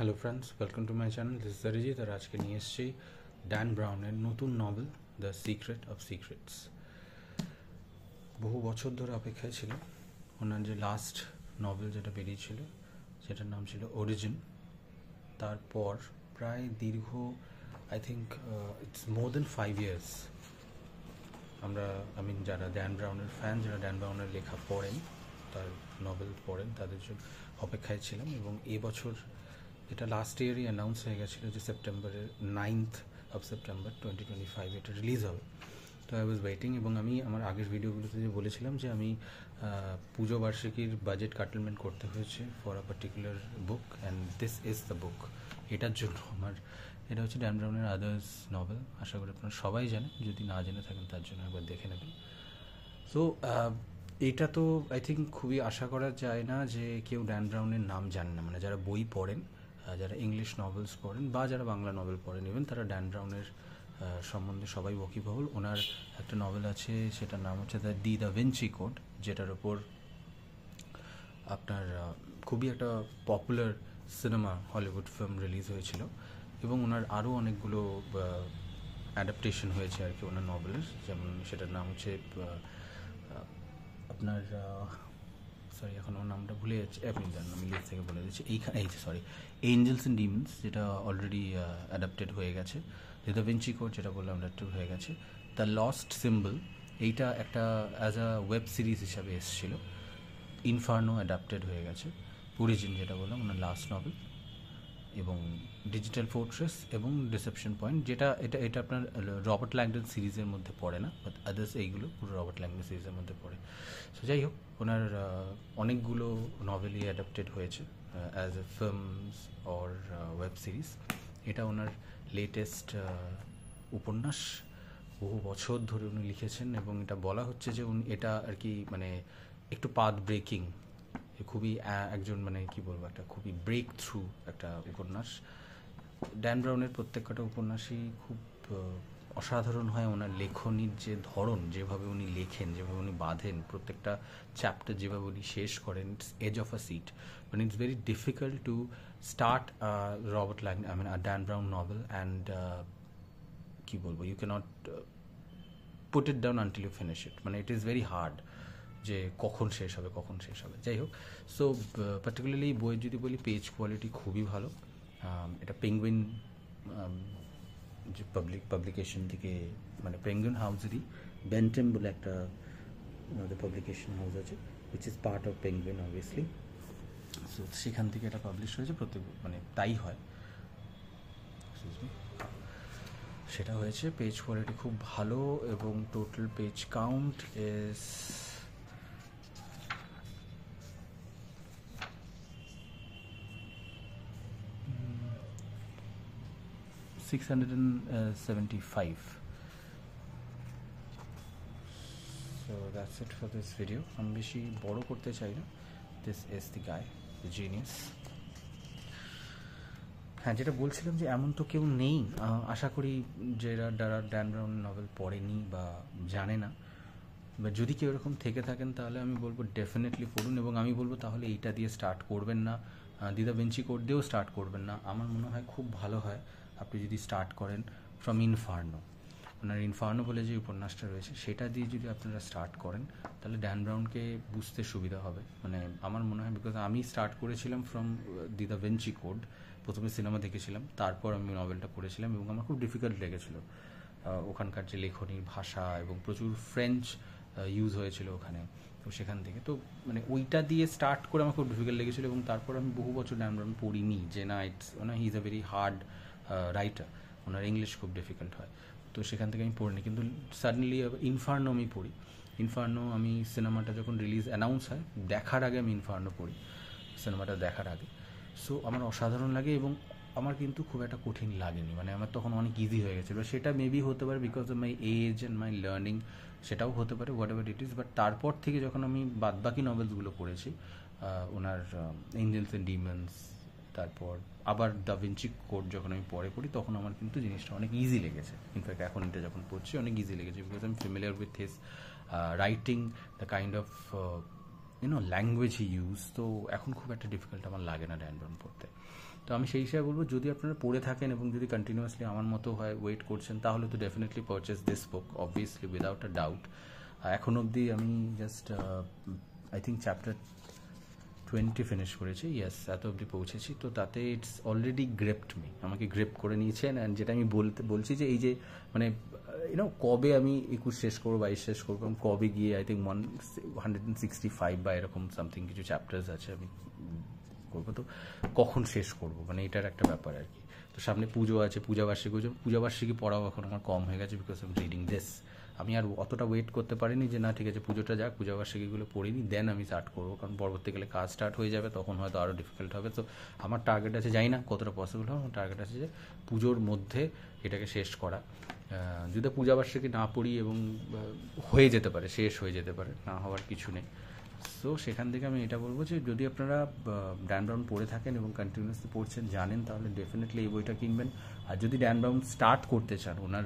Hello friends, welcome to my channel. This is Arijit. আর আজকে নিয়ে এসেছি ড্যান ব্রাউনের নতুন novel the secret of secrets. বহু বছর ধরে অপেক্ষায় ছিল। ওনার যে লাস্ট নভেল যেটা বেরিয়েছিল সেটার নাম ছিল অরিজিন। তারপর প্রায় দীর্ঘ I think it's more than 5 years যারা ড্যান ব্রাউনের ফ্যান, যারা ড্যান ব্রাউনের লেখা পড়েন, তার নভেল পড়েন, তাদের জন্য অপেক্ষায় ছিলাম। এবং এবছর এটা লাস্ট ইয়ারই অ্যানাউন্স হয়ে গেছিলো যে সেপ্টেম্বরের 9th of September 2025 এটা রিলিজ হবে। তো আই ওয়াজ ওয়েটিং। এবং আমি আমার আগের ভিডিওগুলোতে যে বলেছিলাম যে আমি পুজো বার্ষিকীর বাজেট কাটলমেন্ট করতে হয়েছে for a particular book, and this is the book. এটার জন্য এটা হচ্ছে ড্যান ব্রাউনের আদার্স নভেল। আশা করি আপনারা সবাই জানেন, যদি না জেনে থাকেন তার জন্য একবার দেখে নেবেন। সো এটা তো আই থিঙ্ক খুবই আশা করা যায় না যে কেউ ড্যান ব্রাউনের নাম জানে না। মানে যারা বই পড়েন, যারা ইংলিশ নভেলস পড়েন বা যারা বাংলা নভেল পড়েন, ইভেন তারা ড্যান ব্রাউনের সম্বন্ধে সবাই ওয়াকিবহুল। ওনার একটা নভেল আছে, সেটার নাম হচ্ছে দ্য ভিঞ্চি কোড, যেটার ওপর আপনার খুবই একটা popular cinema Hollywood film release হয়েছিল। এবং ওনার আরও অনেকগুলো অ্যাডাপ্টেশন হয়েছে আর কি ওনার নভেলের। যেমন সেটার নাম হচ্ছে আপনার সরি, এখন ওর নামটা ভুলে যাচ্ছে, আপনি জানেন, আমি লিস্ট থেকে বলে দিচ্ছি। এঞ্জেলস অ্যান্ড ডিমন্স, যেটা অলরেডি অ্যাডাপ্টেড হয়ে গেছে। দ্য ভিঞ্চি কোড, যেটা বললাম, অ্যাডাপ্টেড হয়ে গেছে। দ্য লস্ট সিম্বল, এইটা একটা অ্যাজ আ ওয়েব সিরিজ হিসাবে এসেছিলো। ইনফার্নো অ্যাডাপ্টেড হয়ে গেছে। অরিজিন, যেটা বললাম ওনার লাস্ট নভেল। এবং ডিজিটাল ফোর্ট্রেস এবং ডিসেপশন পয়েন্ট, যেটা এটা আপনার রবার্ট ল্যাংডন সিরিজের মধ্যে পড়ে না, বাট আদার্স এইগুলো পুরো রবার্ট ল্যাংডন সিরিজের মধ্যে পড়ে। সো যাই হোক, ওনার অনেকগুলো নভেলই অ্যাডাপ্টেড হয়েছে as a films or web series. এটা ওনার লেটেস্ট উপন্যাস। বহু বছর ধরে উনি লিখেছেন এবং এটা বলা হচ্ছে যে উনি এটা আর কি মানে একটু পাথ ব্রেকিং, খুবই একজন মানে কি বলবো, একটা খুবই ব্রেক থ্রু একটা উপন্যাস। ড্যান ব্রাউনের প্রত্যেকটা উপন্যাসই খুব অসাধারণ হয়। ওনার লেখনির যে ধরন, যেভাবে উনি লেখেন, যেভাবে উনি বাঁধেন, প্রত্যেকটা চ্যাপ্টার যেভাবে উনি শেষ করেন, it's edge of a seat. মানে it's very difficult to start Robert Langdon Dan Brown novel, and কি বলবো, you cannot put it down until you finish it. মানে ইট ইজ ভেরি হার্ড যে কখন শেষ হবে। যাই হোক, সো পার্টিকুলারলি বইয়ের যদি বলি, পেজ কোয়ালিটি খুবই ভালো। এটা পেঙ্গুইন যে পাবলিকেশন থেকে, মানে পেঙ্গুইন হাউসেরই বেন্টেম বলে একটা পাবলিকেশন হাউস আছে, which is part of penguin obviously. So সেখান থেকে এটা পাবলিশ হয়েছে, মানে তাই হয়, সেটা হয়েছে। পেজ কোয়ালিটি খুব ভালো এবং total page count is 675. So that's it for this video. আমি বেশি বড় করতে চাই না। This is the guy, the genius. হ্যাঁ, যেটা বলছিলাম যে এমন তো কেউ নেই, আশা করি, যারা ড্যান ব্রাউন নভেল পড়েনি বা জানে না, বা যদি কেউ এরকম থেকে থাকেন, তাহলে আমি বলবো ডেফিনেটলি পড়ুন। এবং আমি বলবো তাহলে এইটা দিয়ে স্টার্ট করবেন না, দ্য ভিঞ্চি কোড দিয়েও স্টার্ট করবেন না। আমার মনে হয় খুব ভালো হয় আপনি যদি স্টার্ট করেন ফ্রম ইনফার্নো। ওনার ইনফার্নো বলে যে উপন্যাসটা রয়েছে, সেটা দিয়ে যদি আপনারা স্টার্ট করেন, তাহলে ড্যান ব্রাউনকে বুঝতে সুবিধা হবে। মানে আমার মনে হয়, বিকজ আমি স্টার্ট করেছিলাম ফ্রম দ্য ভিঞ্চি কোড। প্রথমে সিনেমা দেখেছিলাম, তারপর আমি নভেলটা পড়েছিলাম এবং আমার খুব ডিফিকাল্ট লেগেছিলো। ওখানকার যে লেখনীর ভাষা এবং প্রচুর ফ্রেঞ্চ ইউজ হয়েছিল ওখানে। তো সেখান থেকে তো মানে ওইটা দিয়ে স্টার্ট করে আমার খুব ডিফিকাল্ট লেগেছিলো। এবং তারপর আমি বহু বছর ড্যান ব্রাউন পড়িনি, যে না ইটস মানে he is a very hard writer, owner English খুব ডিফিকাল্ট হয়। তো সেখান থেকে আমি পড়িনি, কিন্তু সাডেনলি ইনফার্নো আমি পড়ি। ইনফার্নো আমি সিনেমাটা যখন রিলিজ অ্যানাউন্স হয়, দেখার আগে আমি ইনফার্নো পড়ি, সিনেমাটা দেখার আগে। সো আমার অসাধারণ লাগে এবং আমার কিন্তু খুব একটা কঠিন লাগেনি। মানে আমার তখন অনেক ইজি হয়ে গেছিলো। সেটা মেবি হতে পারে because of my age and my learning, সেটাও হতে পারে, whatever it is. But তারপর থেকে যখন আমি বাদবাকি নভেলসগুলো পড়েছি, ওনার এঞ্জেলস অ্যান্ড ডিমন্স, তারপর আবার দ্য ভিঞ্চি কোড যখন আমি পড়ি, তখন আমার কিন্তু জিনিসটা অনেক ইজি লেগেছে। ইনফ্যাক্ট এখন এটা যখন পড়ছি অনেক ইজি লেগেছে, because I am familiar with his writing, the kind of language he use. তো এখন খুব একটা ডিফিকাল্ট আমার লাগে না ড্যান ব্রাউন পড়তে। তো আমি সেই হিসাবে বলবো, যদি আপনারা পড়ে থাকেন এবং যদি কন্টিনিউয়াসলি আমার মতো হয় ওয়েট করছেন, তাহলে তো definitely purchase this book, obviously without a doubt. এখন অবধি আমি just I think chapter 20 finish করেছি, ইয়েস, এত অবধি পৌঁছেছি। তো তাতে ইটস অলরেডি গ্রেপড মি, আমাকে গ্রেপ করে নিয়েছেন। অ্যান্ড যেটা আমি বলছি যে এই যে মানে কবে আমি 21 শেষ করবো, 22 শেষ করবো, কবে গিয়ে আই থিঙ্ক 165 বা এরকম সামথিং কিছু চ্যাপ্টার্স আছে আমি করবো, তো কখন শেষ করবো, মানে এটার একটা ব্যাপার আর কি। তো সামনে পুজো আছে, পূজাবার্ষিকী পড়াও এখন আমার কম হয়ে গেছে, because I am reading this. আমি আর অতটা ওয়েট করতে পারিনি যে না ঠিক আছে পুজোটা যাক, পূজাবার্ষিকীগুলো পড়িনি, দেন আমি স্টার্ট করবো, কারণ পরবর্তীকালে কাজ স্টার্ট হয়ে যাবে, তখন হয়তো আরও ডিফিকাল্ট হবে। তো আমার টার্গেট আছে, জানি না কতটা পসিবল হবে, আমার টার্গেট আছে যে পুজোর মধ্যে এটাকে শেষ করা। যদি পূজাবার্ষিকী না পড়ি এবং হয়ে যেতে পারে, শেষ হয়ে যেতে পারে, না হওয়ার কিছু নেই। সো সেখান থেকে আমি এটা বলবো যে যদি আপনারা ড্যান ব্রাউন পড়ে থাকেন এবং কন্টিনিউয়াসলি পড়ছেন, জানেন, তাহলে ডেফিনেটলি এই বইটা কিনবেন। আর যদি ড্যান ব্রাউন স্টার্ট করতে চান, ওনার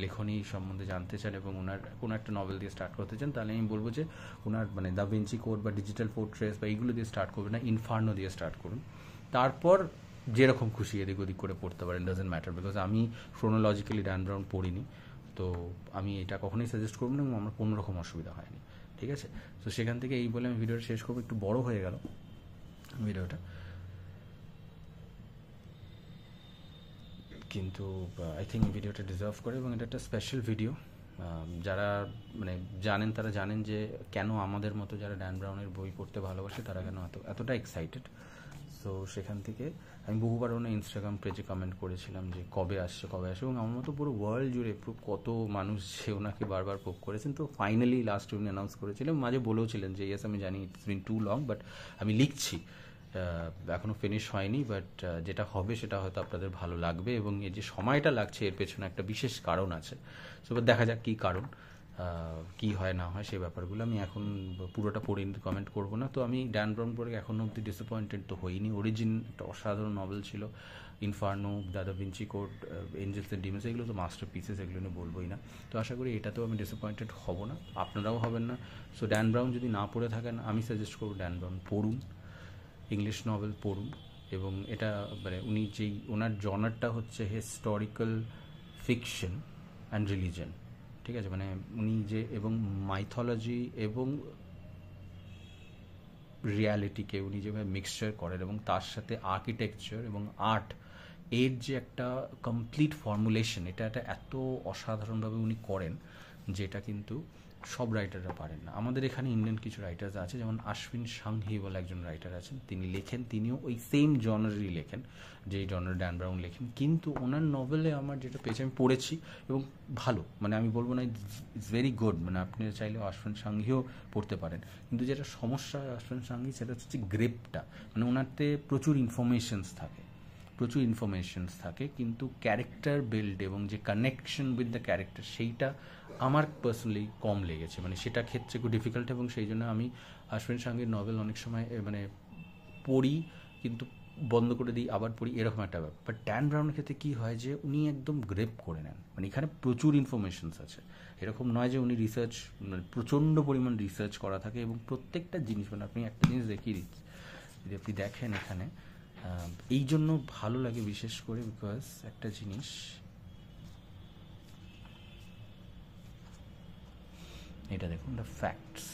লেখনী সম্বন্ধে জানতে চান এবং ওনার কোনো একটা নভেল দিয়ে স্টার্ট করতে চান, তাহলে আমি বলবো যে ওনার মানে দ্য ভিঞ্চি কোড বা ডিজিটাল ফোর্ট্রেস বা এইগুলো দিয়ে স্টার্ট করবেন না, ইনফার্নো দিয়ে স্টার্ট করুন। তারপর যেরকম খুশি এদিক ওদিক করে পড়তে পারেন, ডাজেন্ট ম্যাটার, বিকজ আমি ক্রোনোলজিক্যালি ড্যান ব্রাউন পড়িনি, তো আমি এটা কখনোই সাজেস্ট করবো না এবং আমার কোনো রকম অসুবিধা হয়নি, ঠিক আছে। তো সেখান থেকে এই বলে আমি ভিডিওটা শেষ করবো, একটু বড় হয়ে গেল ভিডিওটা, কিন্তু আই থিঙ্ক ভিডিওটা ডিজার্ভ করে এবং এটা একটা স্পেশাল ভিডিও। যারা মানে জানেন তারা জানেন যে কেন আমাদের মতো যারা ড্যান ব্রাউনের বই পড়তে ভালোবাসে তারা কেন এতটা এক্সাইটেড। সো সেখান থেকে আমি বহুবার ওনার ইনস্টাগ্রাম পেজে কমেন্ট করেছিলাম যে কবে আসছে এবং আমার মতো পুরো ওয়ার্ল্ড জুড়ে কত মানুষ যে ওনাকে বারবার পোক করেছেন। তো ফাইনালি লাস্ট উনি অ্যানাউন্স করেছিলেন, মাঝে বলেওছিলেন যে ইয়েস আমি জানি it's been to long, but আমি লিখছি, এখনও ফিনিশ হয়নি, বাট যেটা হবে সেটা হয়তো আপনাদের ভালো লাগবে এবং এই যে সময়টা লাগছে এর পেছনে একটা বিশেষ কারণ আছে। সো দেখা যাক কী কারণ, কি হয় না হয় সেই ব্যাপারগুলো আমি এখন পুরোটা পড়ে কমেন্ট করবো না। তো আমি ড্যান ব্রাউন পড়ে এখনও অবধি ডিসঅ্যাপয়েন্টেড তো হইনি। অরিজিন একটা অসাধারণ নভেল ছিল, Inferno, Da Vinci Code, Angels and Demons, এগুলো তো মাস্টার পিসেস, এগুলো নিয়ে বলবোই না। তো আশা করি এটাতেও আমি ডিসঅ্যাপয়েন্টেড হব না, আপনারাও হবেন না। সো ড্যান ব্রাউন যদি না পড়ে থাকেন, আমি সাজেস্ট করবো ড্যান ব্রাউন পড়ুন, ইংলিশ নভেল পড়ুন। এবং এটা মানে উনি যেই ওনার জনারটা হচ্ছে হিস্টোরিক্যাল ফিকশন অ্যান্ড রিলিজন, ঠিক আছে, মানে উনি যে এবং মাইথোলজি এবং রিয়ালিটিকে উনি যেভাবে মিক্সচার করেন এবং তার সাথে আর্কিটেকচার এবং আর্ট এর যে একটা কমপ্লিট ফর্মুলেশন, এটা এত অসাধারণভাবে উনি করেন যেটা কিন্তু সব রাইটাররা পারেন না। আমাদের এখানে ইন্ডিয়ান কিছু রাইটার্স আছে, যেমন আশ্বিন সাংহি বলে একজন রাইটার আছেন, তিনি লেখেন, তিনিও ওই সেম জনারেরই লেখেন যেই জনার ড্যান ব্রাউন লেখেন, কিন্তু ওনার নভেলে আমার যেটা পেয়েছি, আমি পড়েছি এবং ভালো, মানে আমি বলবো না ইটস ভেরি গুড, মানে আপনি চাইলে আশ্বিন সাংহিও পড়তে পারেন, কিন্তু যেটা সমস্যা হয় আশ্বিন সাংহি সেটা হচ্ছে গ্রিপটা, মানে ওনারতে প্রচুর ইনফরমেশনস থাকে কিন্তু ক্যারেক্টার বিল্ড এবং যে কানেকশন উইথ দ্য ক্যারেক্টার সেইটা আমার পার্সোনালি কম লেগেছে, মানে সেটা ক্ষেত্রে খুব ডিফিকাল্ট, এবং সেই জন্য আমি আশ্বিন সাংহির নভেল অনেক সময় মানে পড়ি কিন্তু বন্ধ করে দিই, আবার পড়ি, এরকম একটা ব্যাপার। বাট ড্যান ব্রাউনের ক্ষেত্রে কী হয় যে উনি একদম গ্রেপ করে নেন, মানে এখানে প্রচুর ইনফরমেশনস আছে, এরকম নয় যে উনি রিসার্চ, মানে প্রচণ্ড পরিমাণ রিসার্চ করা থাকে এবং প্রত্যেকটা জিনিস, মানে আপনি একটা জিনিস দেখিয়ে দিচ্ছি, যদি আপনি দেখেন এখানে, এই জন্য ভালো লাগে বিশেষ করে, বিকজ একটা জিনিস এটা দেখুন, the facts,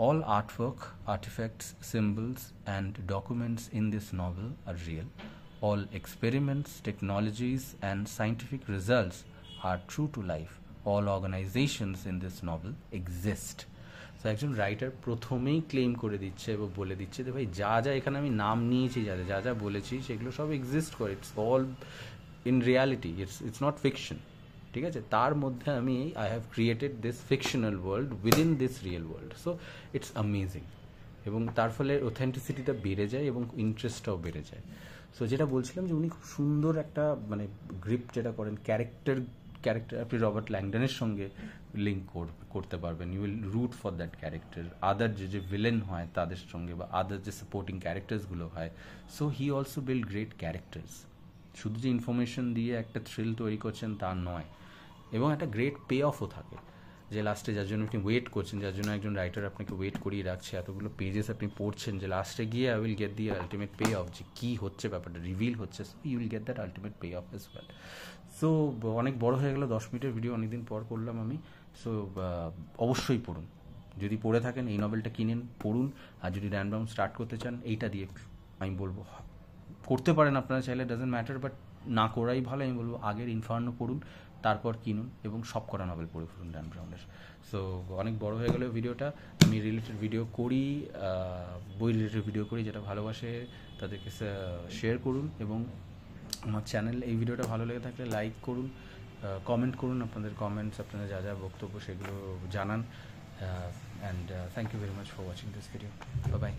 all artwork, artifacts, symbols and documents in this novel are real. All experiments, technologies and scientific results are true to life. All organizations in this novel exist. So একজন writer প্রথমেই claim করে দিচ্ছে এবং বলে দিচ্ছে যে ভাই যা যা এখানে আমি নাম নিয়েছি, যা যা বলেছি সেগুলো সব এক্সিস্ট করে, it's all in reality, it's not fiction, ঠিক আছে। তার মধ্যে আমি I have created this fictional world within this real world, so it's amazing, এবং তার ফলে অথেন্টিসিটিটা বেড়ে যায় এবং ইন্টারেস্টটাও বেড়ে যায়। সো যেটা বলছিলাম যে উনি খুব সুন্দর একটা মানে গ্রিপ যেটা করেন, ক্যারেক্টার আপনি রবার্ট ল্যাংডনের সঙ্গে লিঙ্ক করতে পারবেন, you will root for that character, other যে ভিলেন হয় তাদের সঙ্গে বা আদার যে সাপোর্টিং ক্যারেক্টার্সগুলো হয়। So he also build great characters, শুধু যে ইনফরমেশন দিয়ে একটা থ্রিল তৈরি করছেন তা নয়, এবং একটা গ্রেট পে অফও থাকে। যে লাস্টে যার জন্য আপনি ওয়েট করছেন, যার জন্য একজন রাইটার আপনাকে ওয়েট করিয়ে রাখছে, এতগুলো পেজেস আপনি পড়ছেন, যে লাস্টে গিয়ে I will get the ultimate payoff, যে কী হচ্ছে ব্যাপারটা রিভিল হচ্ছে, so you will get that ultimate payoff as well. সো অনেক বড় হয়ে গেল, 10 মিনিটের ভিডিও অনেকদিন পর করলাম আমি। সো অবশ্যই পড়ুন, যদি পড়ে থাকেন এই নভেলটা কিনেন, পড়ুন। আর যদি ড্যান ব্রাউন স্টার্ট করতে চান, এইটা দিয়ে আমি বলবো করতে পারেন আপনারা চাইলে, ডাজেন্ট ম্যাটার, বাট না করাই ভালো। আমি বলবো আগের ইনফার্নো পড়ুন, তারপর কিনুন, এবং সব করা নভেল পড়ে ফেলুন ড্যান ব্রাউনের। সো অনেক বড় হয়ে গেল ভিডিওটা। আমি রিলেটেড ভিডিও করি, বই রিলেটেড ভিডিও করি, যেটা ভালোবাসে তাদেরকে শেয়ার করুন। এবং আমার চ্যানেল, এই ভিডিওটা ভালো লেগে থাকলে লাইক করুন, কমেন্ট করুন, আপনাদের কমেন্টস, আপনাদের যা যা বক্তব্য সেগুলো জানান। And thank you very much for watching this video. Bye by.